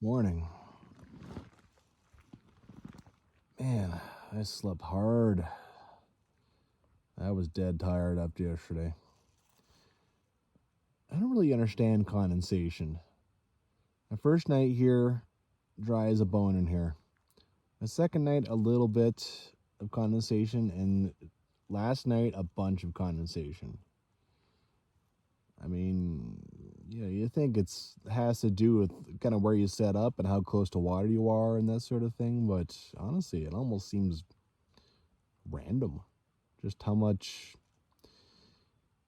Morning. Man, I slept hard. I was dead tired after yesterday. I don't really understand condensation. My first night here, dry as a bone in here. My second night, a little bit of condensation, and last night, a bunch of condensation. I mean, yeah, you think it has to do with kind of where you set up and how close to water you are and that sort of thing, but honestly, it almost seems random. Just how much,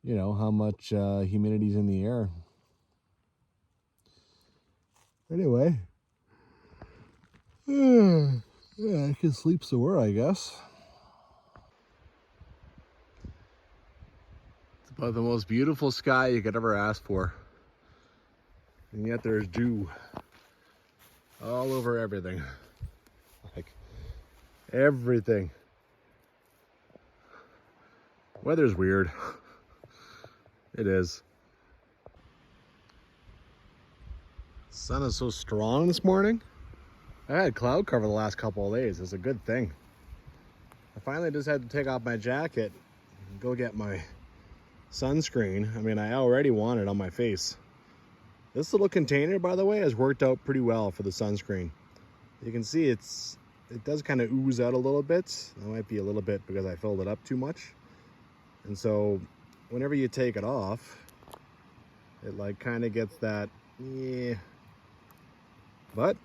humidity's in the air. Anyway, yeah, I can sleep somewhere, I guess. It's about the most beautiful sky you could ever ask for. And yet there's dew all over everything. Like, everything. Weather's weird. It is. Sun is so strong this morning. I had cloud cover the last couple of days. It's a good thing. I finally just had to take off my jacket and go get my sunscreen. I mean, I already want it on my face. This little container, by the way, has worked out pretty well for the sunscreen. You can see it does kind of ooze out a little bit. That might be a little bit because I filled it up too much. And so whenever you take it off, it like kind of gets that, yeah. But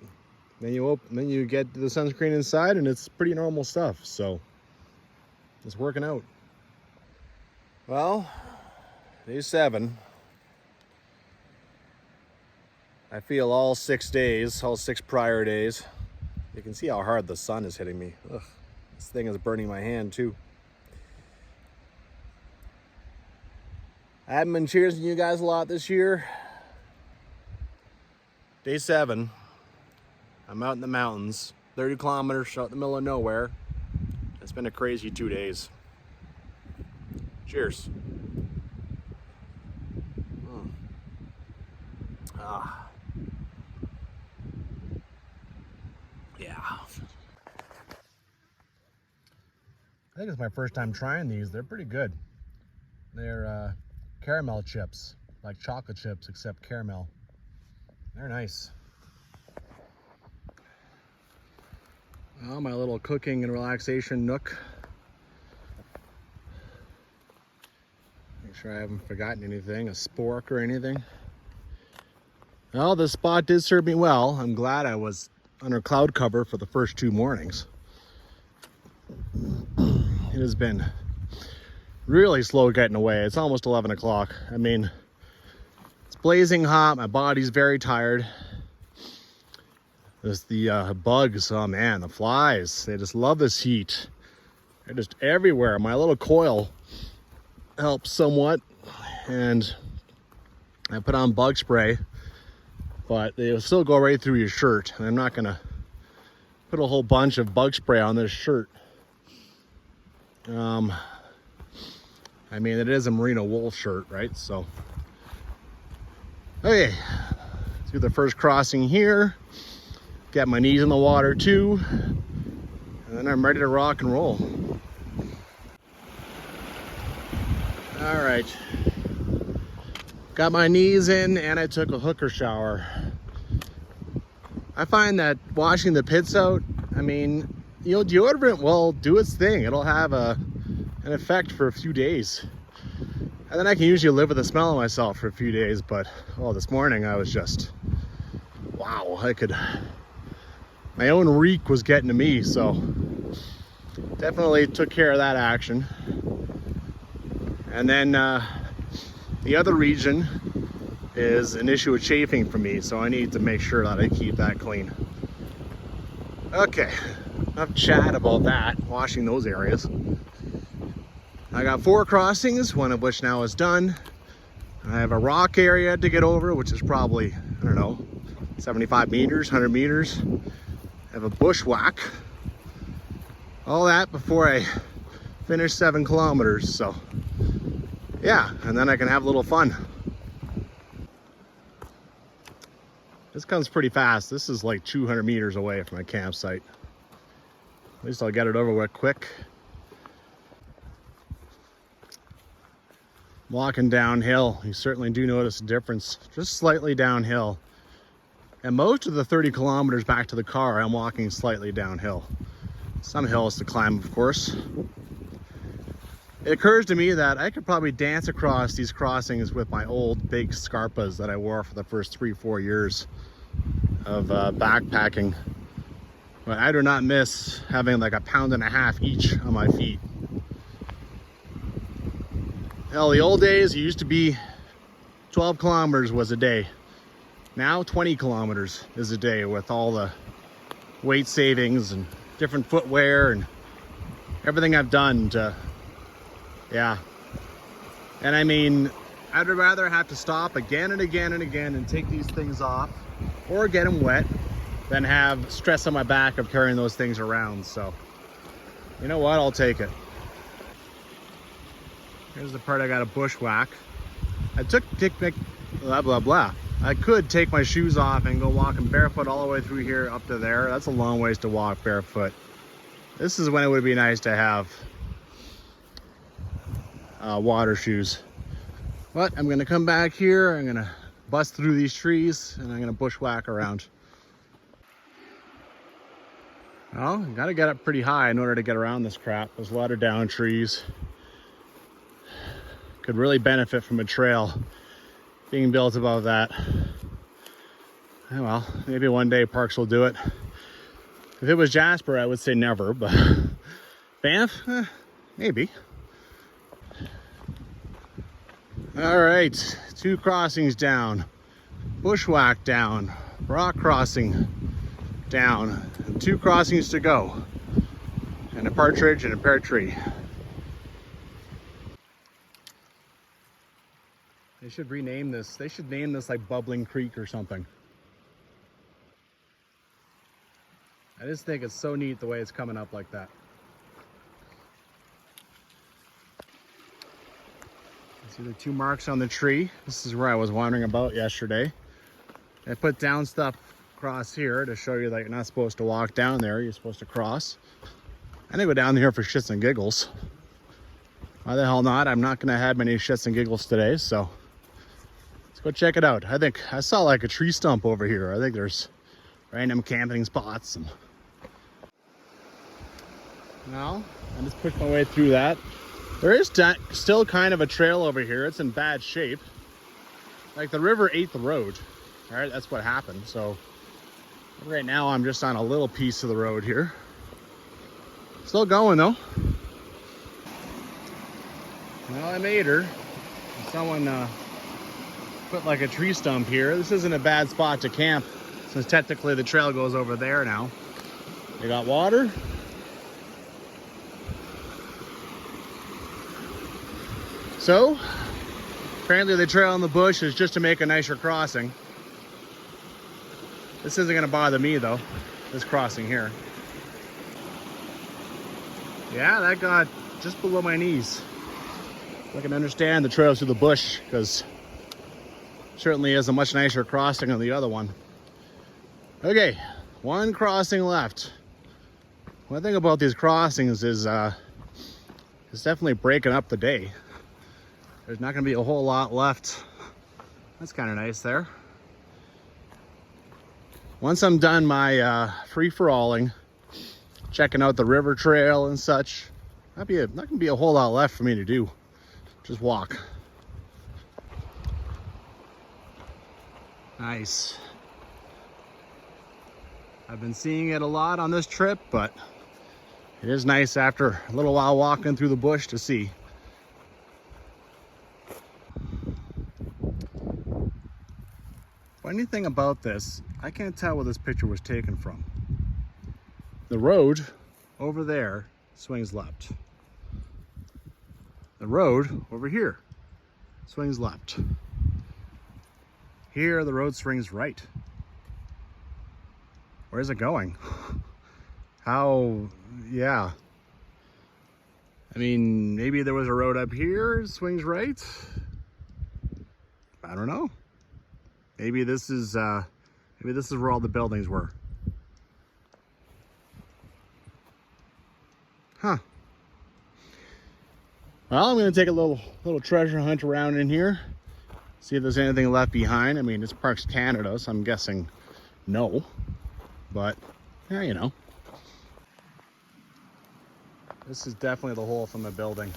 then you get the sunscreen inside and it's pretty normal stuff. So it's working out. Well, day 7. I feel all 6 days, all 6 prior days. You can see how hard the sun is hitting me. Ugh, this thing is burning my hand too. I haven't been cheersing you guys a lot this year. Day 7. I'm out in the mountains, 30 kilometers out in the middle of nowhere. It's been a crazy 2 days. Cheers. Yeah. I think it's my first time trying these. They're pretty good. They're caramel chips, like chocolate chips except caramel. They're nice. Well, my little cooking and relaxation nook. Make sure I haven't forgotten anything, a spork or anything. Well, this spot did serve me well. I'm glad I was under cloud cover for the first 2 mornings. It has been really slow getting away. It's almost 11 o'clock. I mean, it's blazing hot. My body's very tired. There's the bugs. Oh man, the flies. They just love this heat. They're just everywhere. My little coil helps somewhat. And I put on bug spray. But they will still go right through your shirt. And I'm not going to put a whole bunch of bug spray on this shirt. I mean, it is a merino wool shirt, right? So, okay, let's do the first crossing here. Get my knees in the water too. And then I'm ready to rock and roll. All right. Got my knees in and I took a hooker shower. I find that washing the pits out, I mean, deodorant will do its thing. It'll have an effect for a few days. And then I can usually live with the smell of myself for a few days, but this morning I was just, wow, my own reek was getting to me, so definitely took care of that action. And then the other region is an issue with chafing for me, so I need to make sure that I keep that clean. Okay, enough chat about that, washing those areas. I got 4 crossings, one of which now is done. I have a rock area to get over, which is probably, I don't know, 75 meters, 100 meters. I have a bushwhack. All that before I finish 7 kilometers, so yeah, and then I can have a little fun. This comes pretty fast. This is like 200 meters away from my campsite. At least I'll get it over with quick. Walking downhill, you certainly do notice a difference, just slightly downhill. And most of the 30 kilometers back to the car, I'm walking slightly downhill. Some hills to climb, of course. It occurs to me that I could probably dance across these crossings with my old big Scarpas that I wore for the first 3-4 years of backpacking. But I do not miss having like 1.5 pounds each on my feet. Hell, the old days, it used to be 12 kilometers was a day. Now 20 kilometers is a day with all the weight savings and different footwear and everything I've done to, yeah. And I mean, I'd rather have to stop again and again and again and take these things off or get them wet than have stress on my back of carrying those things around. So, you know what? I'll take it. Here's the part I got to bushwhack. I could take my shoes off and go walking barefoot all the way through here up to there. That's a long ways to walk barefoot. This is when it would be nice to have water shoes. But I'm gonna come back here, I'm gonna bust through these trees, and I'm gonna bushwhack around. Well, gotta get up pretty high in order to get around this crap. There's a lot of down trees. Could really benefit from a trail being built above that. Oh well, maybe one day parks will do it. If it was Jasper, I would say never, but Banff, maybe. All right, 2 crossings down, bushwhack down, rock crossing down, and 2 crossings to go, and a partridge and a pear tree. They should rename this. They should name this like Bubbling Creek or something. I just think it's so neat the way it's coming up like that. See the 2 marks on the tree. This is where I was wandering about yesterday. I put down stuff across here to show you that you're not supposed to walk down there. You're supposed to cross. I didn't go down here for shits and giggles. Why the hell not? I'm not going to have many shits and giggles today, so let's go check it out. I think I saw like a tree stump over here. I think there's random camping spots. And now I just pushed my way through that. There is still kind of a trail over here. It's in bad shape. Like the river ate the road. All right, that's what happened. So right now I'm just on a little piece of the road here. Still going though. Well, I made her. Someone put like a tree stump here. This isn't a bad spot to camp since technically the trail goes over there now. They got water. So, apparently the trail in the bush is just to make a nicer crossing. This isn't gonna bother me though, this crossing here. Yeah, that got just below my knees. I can understand the trails through the bush because certainly is a much nicer crossing than the other one. Okay, 1 crossing left. One thing about these crossings is it's definitely breaking up the day. There's not going to be a whole lot left. That's kind of nice there. Once I'm done my free-for-alling, checking out the river trail and such, not going to be a whole lot left for me to do. Just walk. Nice. I've been seeing it a lot on this trip, but it is nice after a little while walking through the bush to see. Funny thing about this, I can't tell where this picture was taken from. The road over there swings left. The road over here swings left. Here the road swings right. Where's it going? How, yeah. I mean, maybe there was a road up here, it swings right. I don't know. Maybe this is, Maybe this is where all the buildings were. Huh. Well, I'm gonna take a little treasure hunt around in here. See if there's anything left behind. I mean, this park's Canada, so I'm guessing no. But, yeah, you know. This is definitely the hole from the building.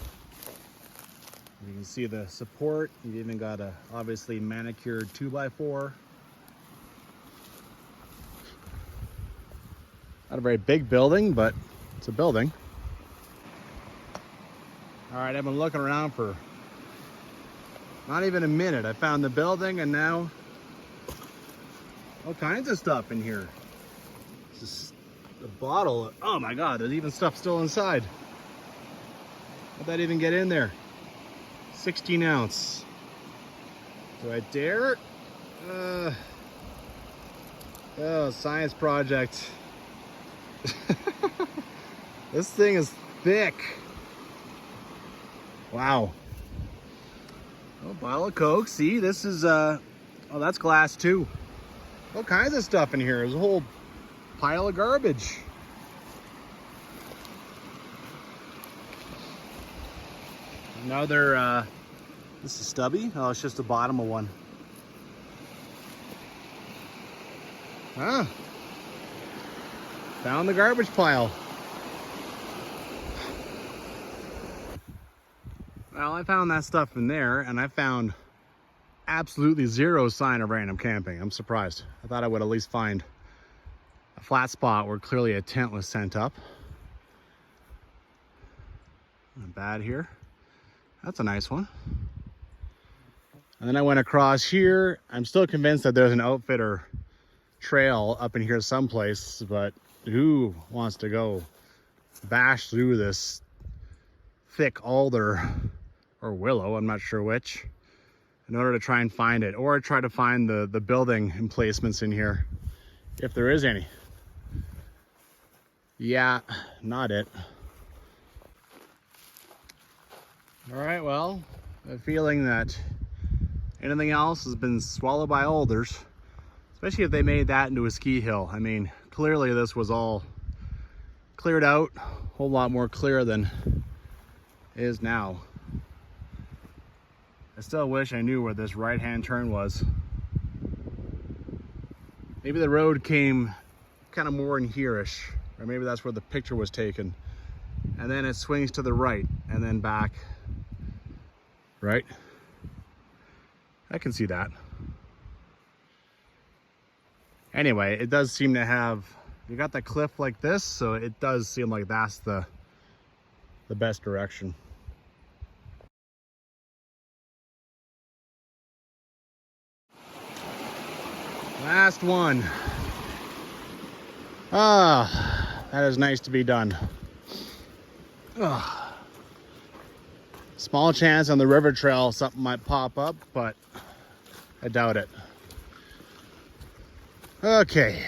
You can see the support. You've even got a obviously manicured 2x4. Not a very big building, but it's a building. All right, I've been looking around for not even a minute. I found the building and now all kinds of stuff in here. Just a bottle. Oh my God, there's even stuff still inside. How'd that even get in there? 16 ounce. Do I dare? Oh, science project. This thing is thick. Wow. Oh, bottle of Coke. See, this is, oh, that's glass too. All kinds of stuff in here. There's a whole pile of garbage. Another, this is stubby. Oh, it's just the bottom of one. Ah. Found the garbage pile. Well, I found that stuff in there, and I found absolutely zero sign of random camping. I'm surprised. I thought I would at least find a flat spot where clearly a tent was sent up. Not bad here. That's a nice one. And then I went across here. I'm still convinced that there's an outfitter trail up in here someplace, but who wants to go bash through this thick alder or willow, I'm not sure which, in order to try and find it, or try to find the building emplacements in here, if there is any. Yeah, not it. All right, well, a feeling that anything else has been swallowed by alders, especially if they made that into a ski hill. I mean, clearly this was all cleared out, a whole lot more clear than it is now. I still wish I knew where this right-hand turn was. Maybe the road came kind of more in here-ish, or maybe that's where the picture was taken. And then it swings to the right and then back. Right? I can see that. Anyway, it does seem to have, you got the cliff like this, so it does seem like that's the best direction. Last one. Ah, that is nice to be done. Ugh. Small chance on the river trail something might pop up, but I doubt it. Okay.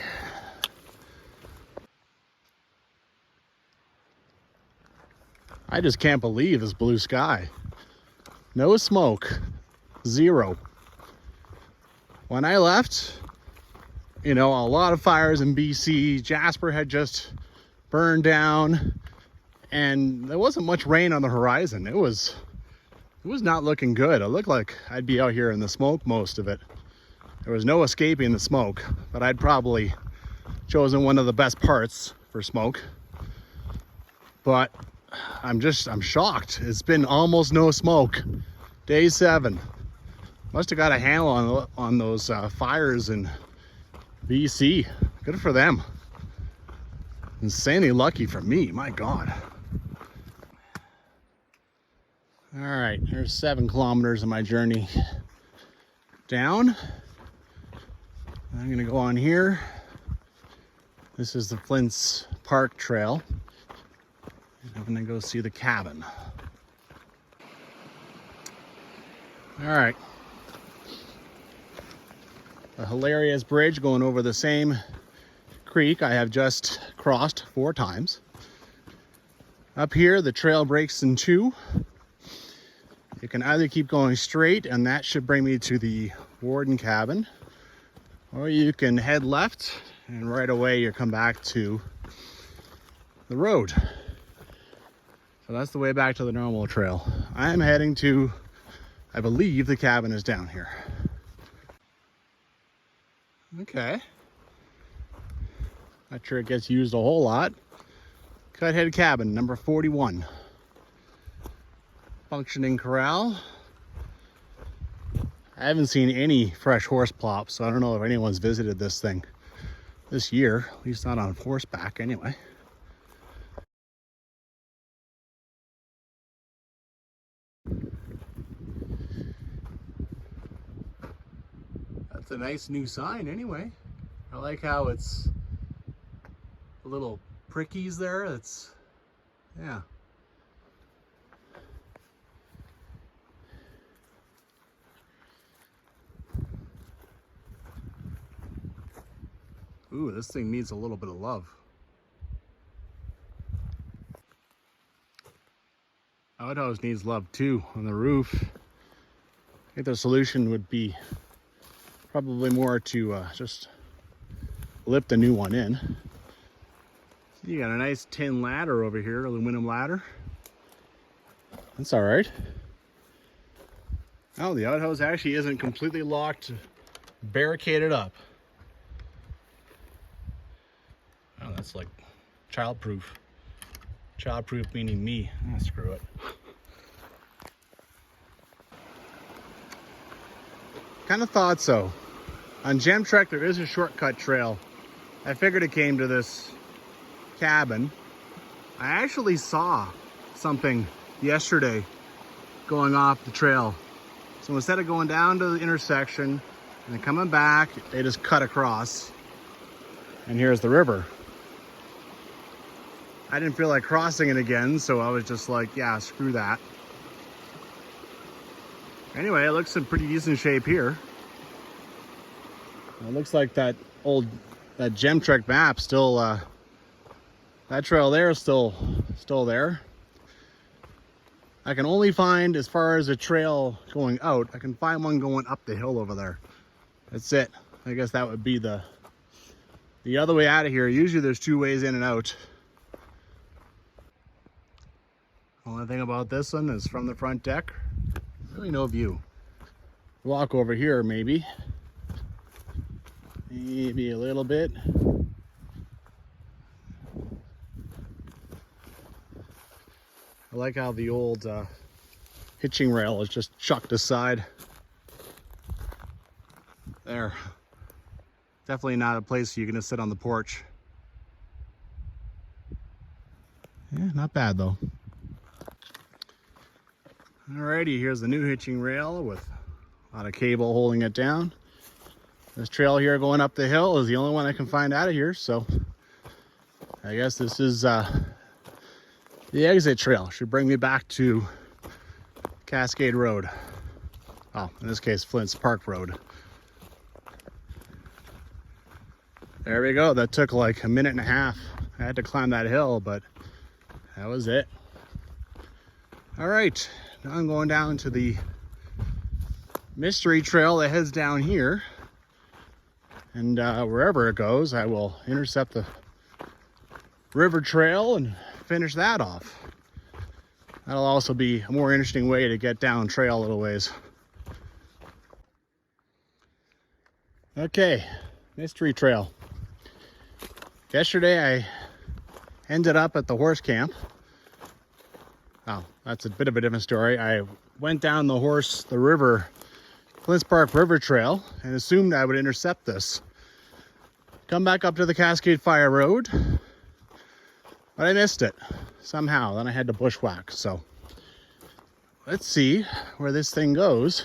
I just can't believe this blue sky. No smoke. Zero. When I left, you know, a lot of fires in BC. Jasper had just burned down and there wasn't much rain on the horizon. It was not looking good. It looked like I'd be out here in the smoke most of it. There was no escaping the smoke, but I'd probably chosen one of the best parts for smoke. But I'm shocked. It's been almost no smoke. Day 7. Must have got a handle on those fires in BC. Good for them. Insanely lucky for me, my God. All right, here's 7 kilometers of my journey down. I'm gonna go on here. This is the Flint Park trail. And I'm gonna go see the cabin. All right. A hilarious bridge going over the same creek I have just crossed 4 times. Up here, the trail breaks in 2. You can either keep going straight, and that should bring me to the Warden cabin, or you can head left and right away you come back to the road. So that's the way back to the normal trail. I am heading to, I believe the cabin is down here. Okay. Not sure it gets used a whole lot. Cuthead cabin, number 41. Functioning corral. I haven't seen any fresh horse plops, so I don't know if anyone's visited this thing this year, at least not on horseback anyway. That's a nice new sign anyway. I like how it's a little prickies there. It's, yeah. Ooh, this thing needs a little bit of love. Outhouse needs love too on the roof. I think the solution would be probably more to just lift a new one in. You got a nice tin ladder over here, aluminum ladder. That's all right. Oh, the outhouse actually isn't completely locked, barricaded up. Oh, that's like childproof. Childproof meaning me. Ah, screw it. Kind of thought so. On Gem Trek, there is a shortcut trail. I figured it came to this cabin. I actually saw something yesterday going off the trail. So instead of going down to the intersection and then coming back, they just cut across. And here's the river. I didn't feel like crossing it again, so I was just like, yeah, screw that. Anyway, it looks in pretty decent shape here. It looks like that Gem Trek map still, that trail there is still there. I can only find, as far as a trail going out, I can find one going up the hill over there. That's it. I guess that would be the other way out of here. Usually there's two ways in and out. Only thing about this one is from the front deck, really no view. Walk over here maybe a little bit. I like how the old hitching rail is just chucked aside. There. Definitely not a place you're gonna sit on the porch. Yeah, not bad though. Alrighty, here's the new hitching rail with a lot of cable holding it down. This trail here going up the hill is the only one I can find out of here, so I guess this is the exit trail. Should bring me back to Cascade Road. Oh, in this case, Flint Park Road. There we go. That took like a minute and a half. I had to climb that hill, but that was it. All right. Now I'm going down to the mystery trail that heads down here, and wherever it goes I will intercept the river trail and finish that off. That'll also be a more interesting way to get down trail a little ways. Okay, mystery trail. Yesterday I ended up at the horse camp. Oh, that's a bit of a different story. I went down the river, Flint Park River Trail, and assumed I would intercept this. Come back up to the Cascade Fire Road, but I missed it somehow. Then I had to bushwhack. So let's see where this thing goes.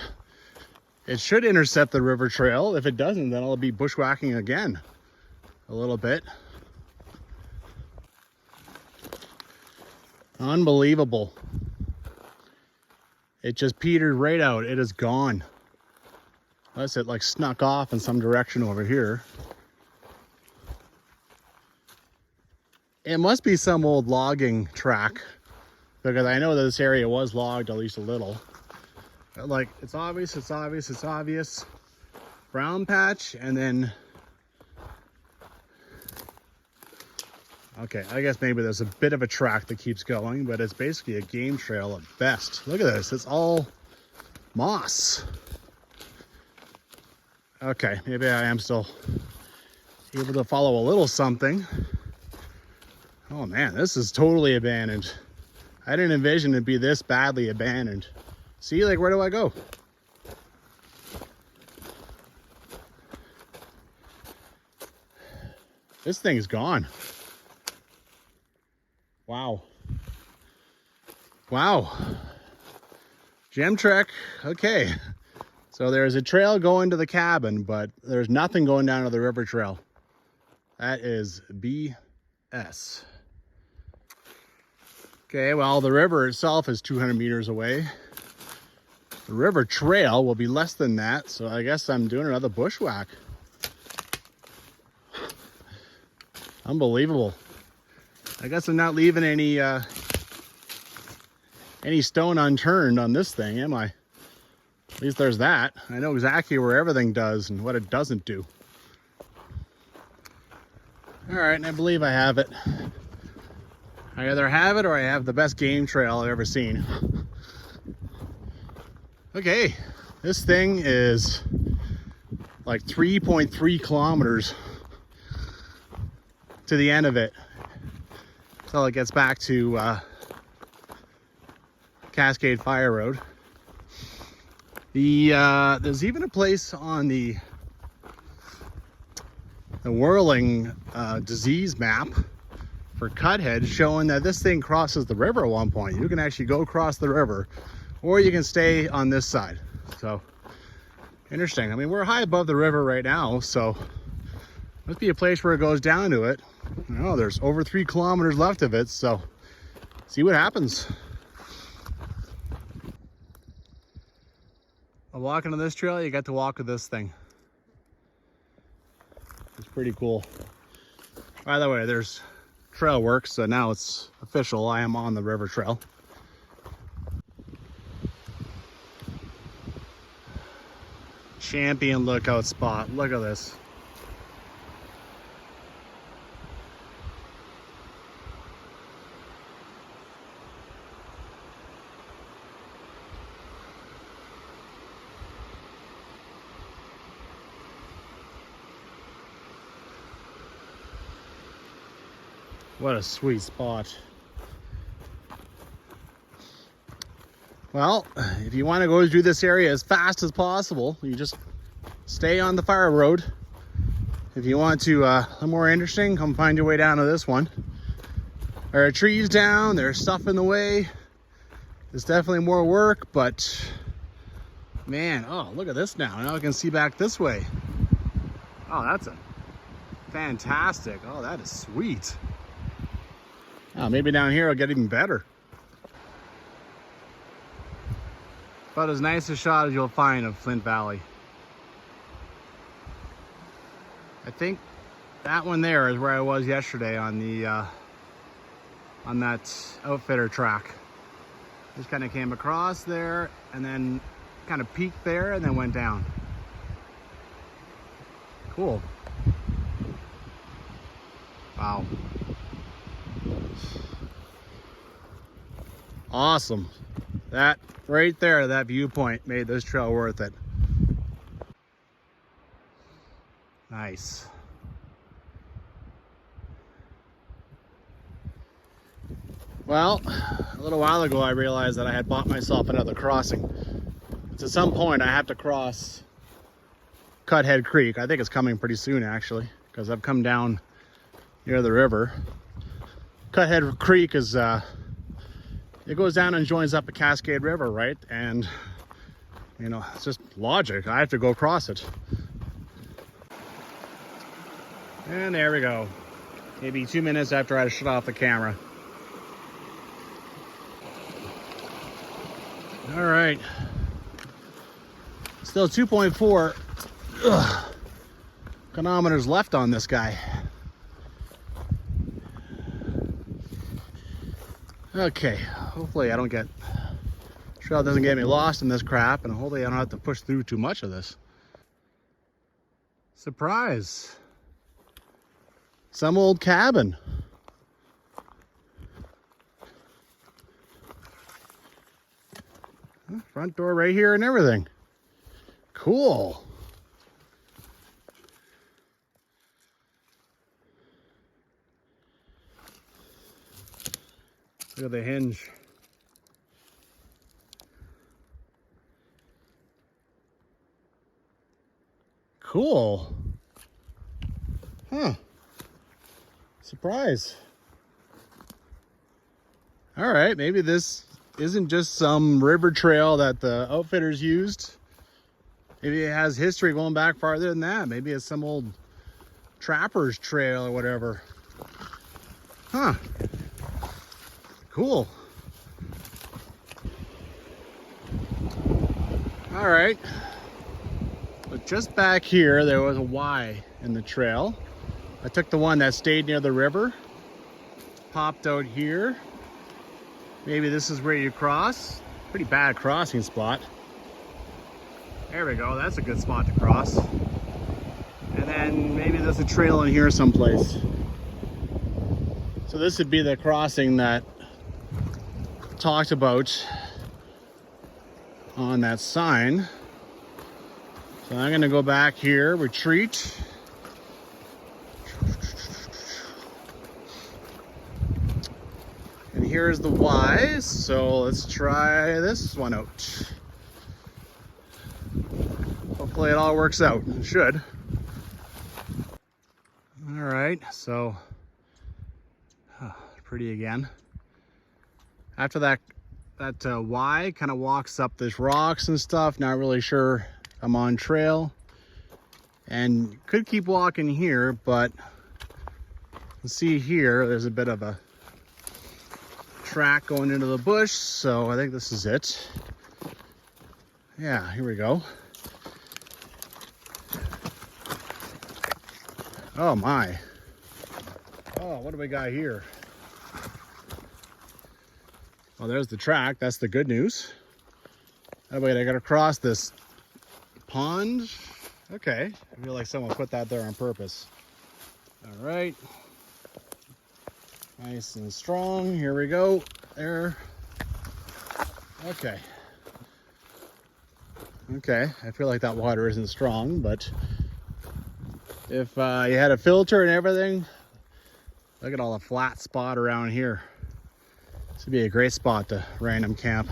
It should intercept the river trail. If it doesn't, then I'll be bushwhacking again a little bit. Unbelievable. It just petered right out. It is gone. Unless it like snuck off in some direction over here. It must be some old logging track, because I know that this area was logged at least a little. But like, it's obvious. brown patch, and then, okay, I guess maybe there's a bit of a track that keeps going, but it's basically a game trail at best. Look at this, it's all moss. Okay, maybe I am still able to follow a little something. Oh man, this is totally abandoned. I didn't envision it to be this badly abandoned. See, like, where do I go? This thing's gone. Wow. Wow. Gem trek. Okay. So there's a trail going to the cabin, but there's nothing going down to the river trail. That is BS. Okay, well, the river itself is 200 meters away. The river trail will be less than that, so I guess I'm doing another bushwhack. Unbelievable. I guess I'm not leaving any stone unturned on this thing, am I? At least there's that. I know exactly where everything does and what it doesn't do. All right, and I believe I have it. I either have it or I have the best game trail I've ever seen. Okay, this thing is like 3.3 kilometers to the end of it, until it gets back to Cascade Fire Road. There's even a place on the whirling disease map for Cuthead showing that this thing crosses the river at one point. You can actually go across the river, or you can stay on this side. So interesting. I mean, we're high above the river right now, so must be a place where it goes down to it. You know, there's over 3 kilometers left of it, so see what happens. While walking on this trail, you get to walk with this thing. It's pretty cool. By the way, there's trail work, so now it's official. I am on the river trail. Champion lookout spot. Look at this. What a sweet spot. Well, if you want to go through this area as fast as possible, you just stay on the fire road. If you want to a little more interesting, come find your way down to this one. There are trees down, there's stuff in the way. There's definitely more work, but man, oh, look at this now. Now I can see back this way. Oh, that's a fantastic. Oh, that is sweet. Oh, maybe down here it'll get even better. About as nice a shot as you'll find of Flint Valley. I think that one there is where I was yesterday on the on that outfitter track. Just kind of came across there and then kind of peaked there and then went down. Cool. Wow. Awesome. That right there, that viewpoint made this trail worth it. Nice. Well, a little while ago I realized that I had bought myself another crossing. At some point I have to cross Cuthead Creek. I think it's coming pretty soon actually, because I've come down near the river. Cuthead Creek is it goes down and joins up the Cascade River, right? And you know, it's just logic. I have to go across it. And there we go. Maybe 2 minutes after I shut off the camera. All right. Still 2.4 kilometers left on this guy. Okay, hopefully I don't get, trail doesn't get me lost in this crap, and hopefully I don't have to push through too much of this. Surprise. Some old cabin. Front door right here and everything. Cool. Look at the hinge. Cool. Huh. Surprise. All right, maybe this isn't just some river trail that the outfitters used. Maybe it has history going back farther than that. Maybe it's some old trapper's trail or whatever. Huh. Cool. All right. But just back here, there was a Y in the trail. I took the one that stayed near the river. Popped out here. Maybe this is where you cross. Pretty bad crossing spot. There we go, that's a good spot to cross. And then maybe there's a trail in here someplace. So this would be the crossing that talked about on that sign. So I'm gonna go back here, retreat. And here's the Y, so let's try this one out. Hopefully it all works out. It should. All right, so pretty again. After that Y kind of walks up this rocks and stuff. Not really sure I'm on trail, and could keep walking here, but let's see here. There's a bit of a track going into the bush, so I think this is it. Yeah, here we go. Oh my. Oh, what do we got here? Well, there's the track. That's the good news. Oh wait, I gotta cross this pond. Okay, I feel like someone put that there on purpose. All right. Nice and strong. Here we go. There. Okay. Okay, I feel like that water isn't strong, but if you had a filter and everything, look at all the flat spot around here. This would be a great spot to random camp.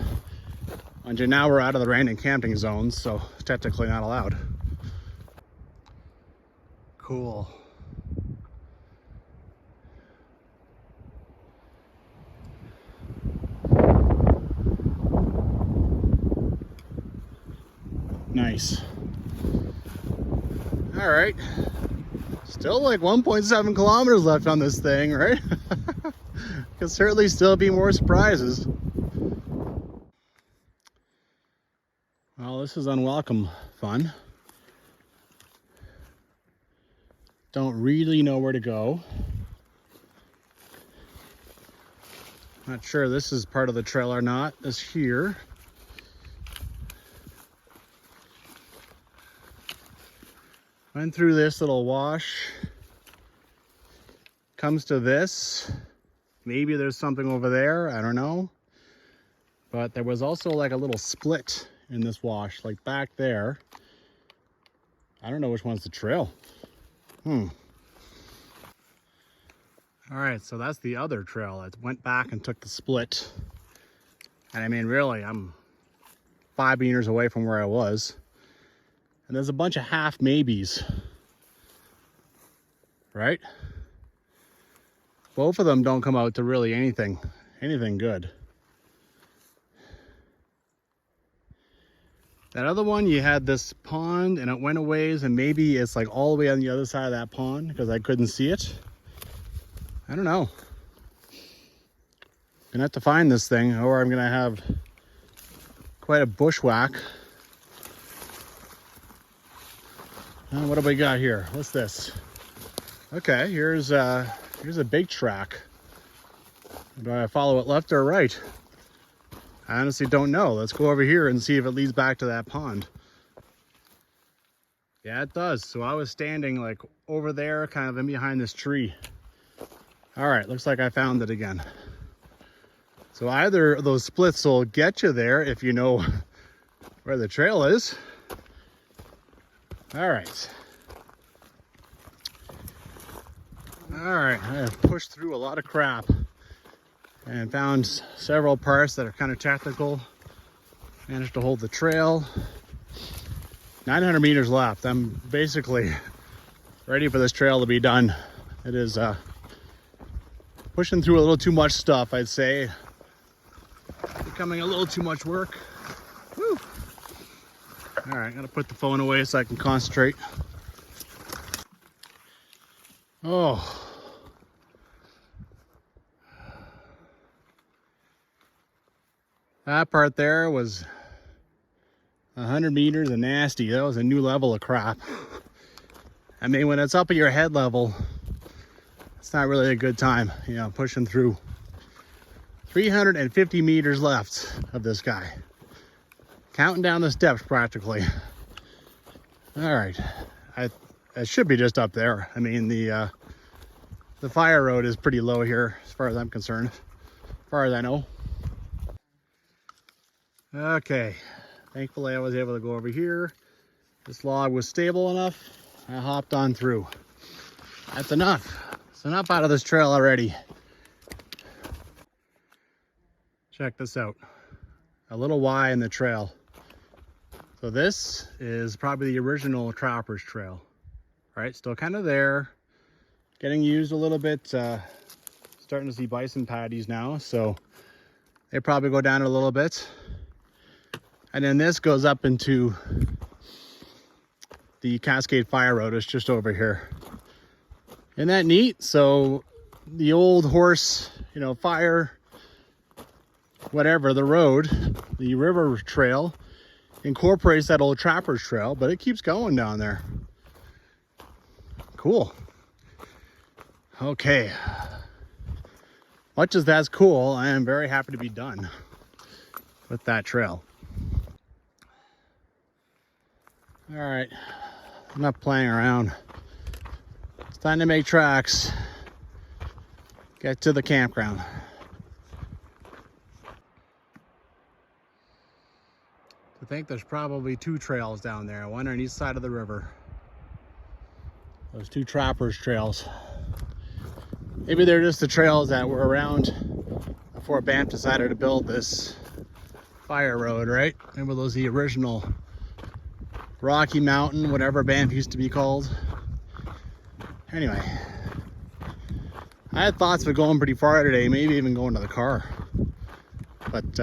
And now we're out of the random camping zones, so technically not allowed. Cool. Nice. All right. Still like 1.7 kilometers left on this thing, right? Could certainly still be more surprises. Well, this is unwelcome fun. Don't really know where to go. Not sure this is part of the trail or not. This here. Went through this little wash. Comes to this. Maybe there's something over there, I don't know. But there was also like a little split in this wash, like back there. I don't know which one's the trail. All right, so that's the other trail. It went back and took the split. And I mean, really, I'm 5 meters away from where I was. And there's a bunch of half maybes, right? Both of them don't come out to really anything good. That other one, you had this pond and it went a ways, and maybe it's like all the way on the other side of that pond because I couldn't see it. I don't know. Gonna have to find this thing, or I'm gonna have quite a bushwhack. What do we got here? What's this? Okay, here's a big track. Do I follow it left or right? I honestly don't know. Let's go over here and see if it leads back to that pond. Yeah, it does. So I was standing like over there, kind of in behind this tree. All right, looks like I found it again. So either of those splits will get you there if you know where the trail is. All right. All right, I have pushed through a lot of crap and found several parts that are kind of technical. Managed to hold the trail. 900 meters left. I'm basically ready for this trail to be done. It is pushing through a little too much stuff, I'd say. Becoming a little too much work. Woo. All right, gotta put the phone away so I can concentrate. Oh. That part there was 100 meters and nasty. That was a new level of crap. I mean, when it's up at your head level, it's not really a good time, you know, pushing through. 350 meters left of this guy. Counting down the steps practically. All right, I should be just up there. I mean, the fire road is pretty low here as far as I'm concerned, as far as I know. Okay, thankfully I was able to go over here. This log was stable enough. I hopped on through. That's enough. It's enough out of this trail already. Check this out. A little Y in the trail. So this is probably the original Trapper's Trail. Right, still kind of there. Getting used a little bit. Starting to see bison patties now, so they probably go down a little bit. And then this goes up into the Cascade Fire Road. It's just over here. Isn't that neat? So the old horse, you know, fire, whatever, the road, the river trail, incorporates that old Trapper's Trail, but it keeps going down there. Cool. Okay. Much as that's cool, I am very happy to be done with that trail. All right, I'm not playing around. It's time to make tracks. Get to the campground. I think there's probably two trails down there, one on each side of the river. Those two Trappers trails. Maybe they're just the trails that were around before Banff decided to build this fire road, right? Maybe those are the original Rocky Mountain, whatever Banff used to be called. Anyway, I had thoughts of going pretty far today, maybe even going to the car. But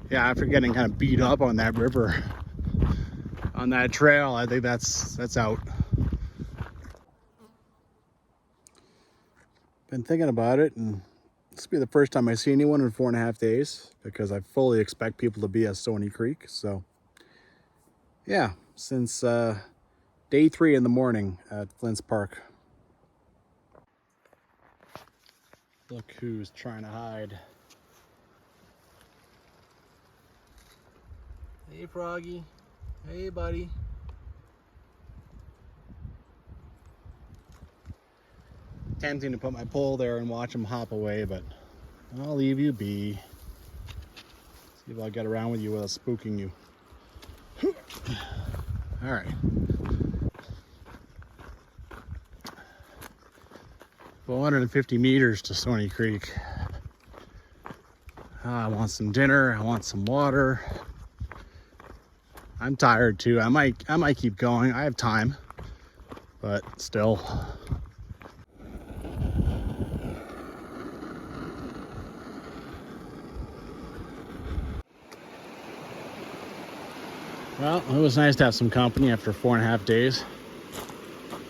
yeah, after getting kind of beat up on that river, on that trail, I think that's out. Been thinking about it, and this will be the first time I see anyone in 4.5 days, because I fully expect people to be at Stony Creek. So yeah, since day 3 in the morning at Flint Park. Look who's trying to hide. Hey, Froggy. Hey, buddy. Tempting to put my pole there and watch him hop away, but I'll leave you be. See if I'll get around with you without spooking you. All right. 450 meters to Stony Creek. I want some dinner. I want some water. I'm tired too. I might keep going. I have time, but still. Well, it was nice to have some company after 4.5 days.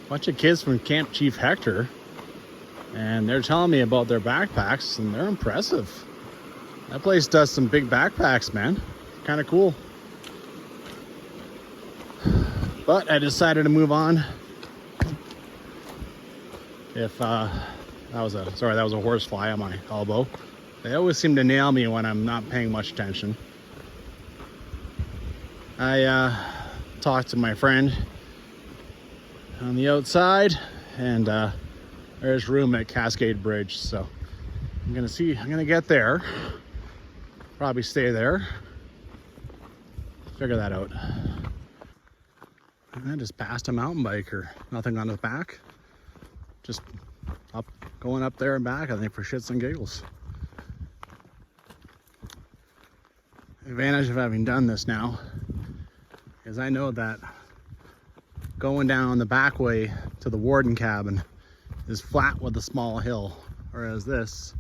Bunch of kids from Camp Chief Hector, and they're telling me about their backpacks, and they're impressive. That place does some big backpacks, man. Kind of cool. But I decided to move on. If that was a horse fly on my elbow. They always seem to nail me when I'm not paying much attention. I talked to my friend on the outside, and there's room at Cascade Bridge. So I'm gonna get there, probably stay there, figure that out. I just passed a mountain biker, nothing on his back, just going up there and back, I think, for shits and giggles. The advantage of having done this now is I know that going down the back way to the warden cabin is flat with a small hill, whereas this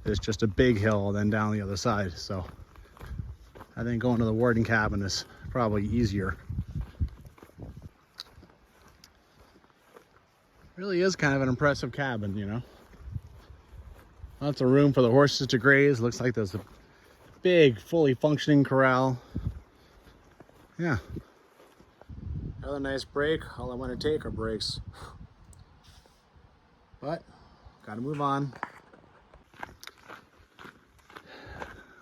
is just a big hill then down the other side. So I think going to the warden cabin is probably easier. Really is kind of an impressive cabin, you know. Lots of room for the horses to graze. Looks like there's a big, fully functioning corral. Yeah. Another nice break. All I want to take are breaks. But, gotta move on.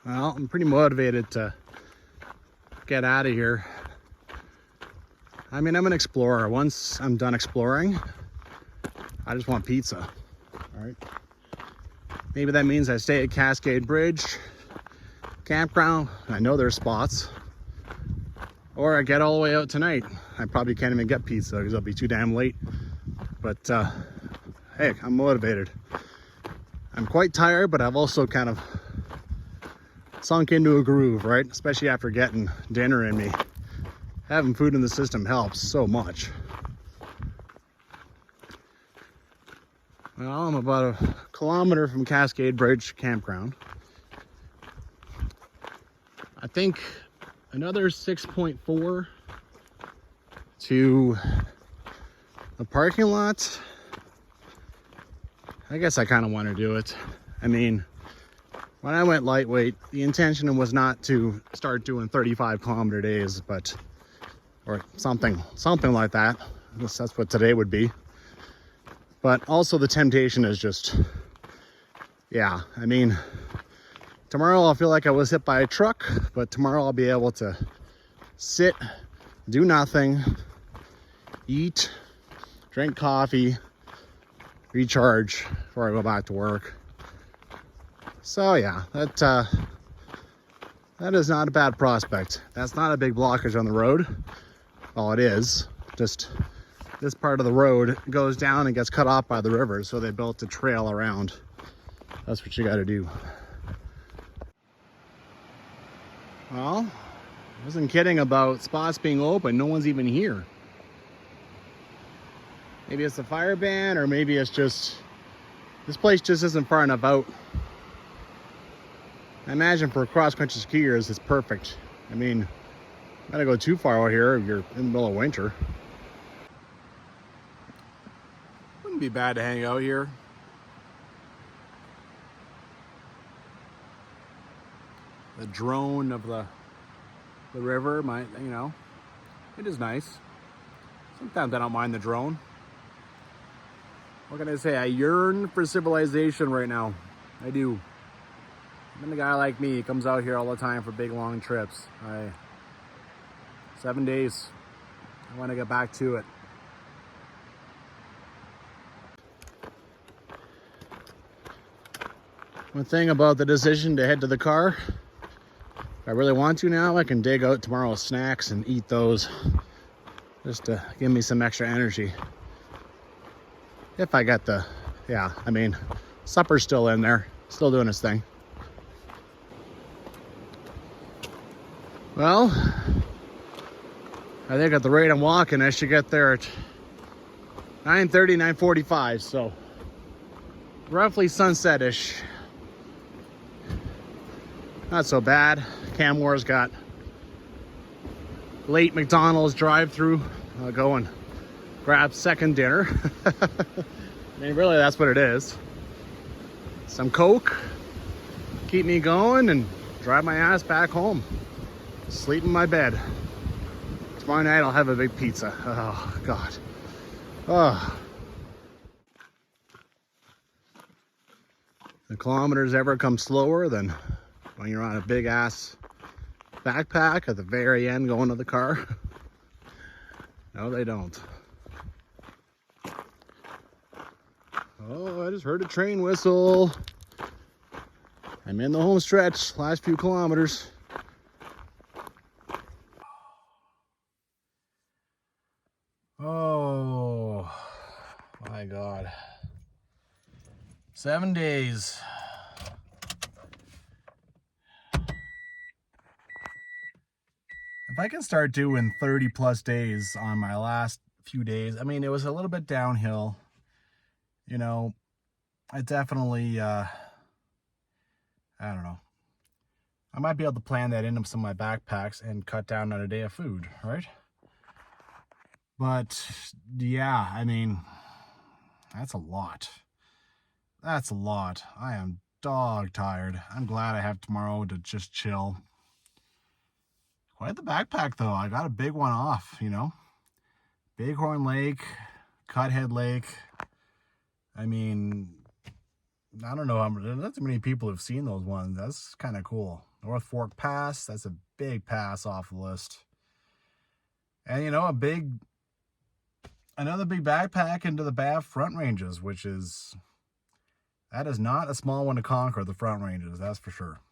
Well, I'm pretty motivated to get out of here. I mean, I'm an explorer. Once I'm done exploring, I just want pizza. All right. Maybe that means I stay at Cascade Bridge campground. I know there's spots. Or I get all the way out tonight. I probably can't even get pizza because I'll be too damn late. But hey, I'm motivated. I'm quite tired, but I've also kind of sunk into a groove, right? Especially after getting dinner in me. Having food in the system helps so much. Well, I'm about a kilometer from Cascade Bridge campground. I think another 6.4 to the parking lot. I guess I kind of want to do it. I mean, when I went lightweight, the intention was not to start doing 35-kilometer days, but or something like that. I guess that's what today would be. But also the temptation is just, yeah, I mean, tomorrow I'll feel like I was hit by a truck, but tomorrow I'll be able to sit, do nothing, eat, drink coffee, recharge before I go back to work. So yeah, that is not a bad prospect. That's not a big blockage on the road. Well, it is, just this part of the road goes down and gets cut off by the river, so they built a trail around. That's what you got to do. Well, I wasn't kidding about spots being open. No one's even here. Maybe it's the fire ban, or maybe it's just this place just isn't far enough out. I imagine for cross-country skiers it's perfect. I mean, you gotta go too far out here if you're in the middle of winter. Wouldn't be bad to hang out here. The drone of the river might, you know, it is nice. Sometimes I don't mind the drone. What can I say? I yearn for civilization right now. I do. Even a guy like me comes out here all the time for big long trips. 7 days. I want to get back to it. One thing about the decision to head to the car, if I really want to now, I can dig out tomorrow's snacks and eat those just to give me some extra energy. If I got the, yeah, I mean, supper's still in there, still doing its thing. Well, I think at the rate I'm walking, I should get there at 9:30, 9:45, so roughly sunset-ish. Not so bad. Cammore's got late McDonald's drive-through. I'll go and grab second dinner. I mean, really, that's what it is. Some Coke, keep me going, and drive my ass back home. Sleep in my bed. Tomorrow night I'll have a big pizza. Oh, God. Oh. The kilometers ever come slower than when you're on a big ass backpack at the very end going to the car? No, they don't. Oh, I just heard a train whistle. I'm in the home stretch, last few kilometers. Oh, my God. 7 days. If I can start doing 30 plus days on my last few days, I mean, it was a little bit downhill. You know, I definitely, I don't know. I might be able to plan that into some of my backpacks and cut down on a day of food, right? But yeah, I mean, that's a lot. That's a lot. I am dog tired. I'm glad I have tomorrow to just chill. Quite the backpack though. I got a big one off, you know. Bighorn Lake, Cuthead Lake. I mean, I don't know, not too many people have seen those ones. That's kind of cool. North Fork Pass, that's a big pass off the list. And you know, another big backpack into the Banff Front Ranges, that is not a small one to conquer, the Front Ranges, that's for sure.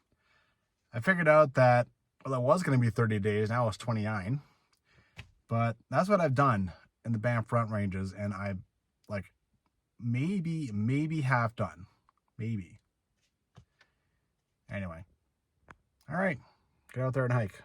I figured out that, well, it was going to be 30 days, now it's 29. But that's what I've done in the Banff Front Ranges, and I like maybe half done. Maybe. Anyway. All right. Get out there and hike.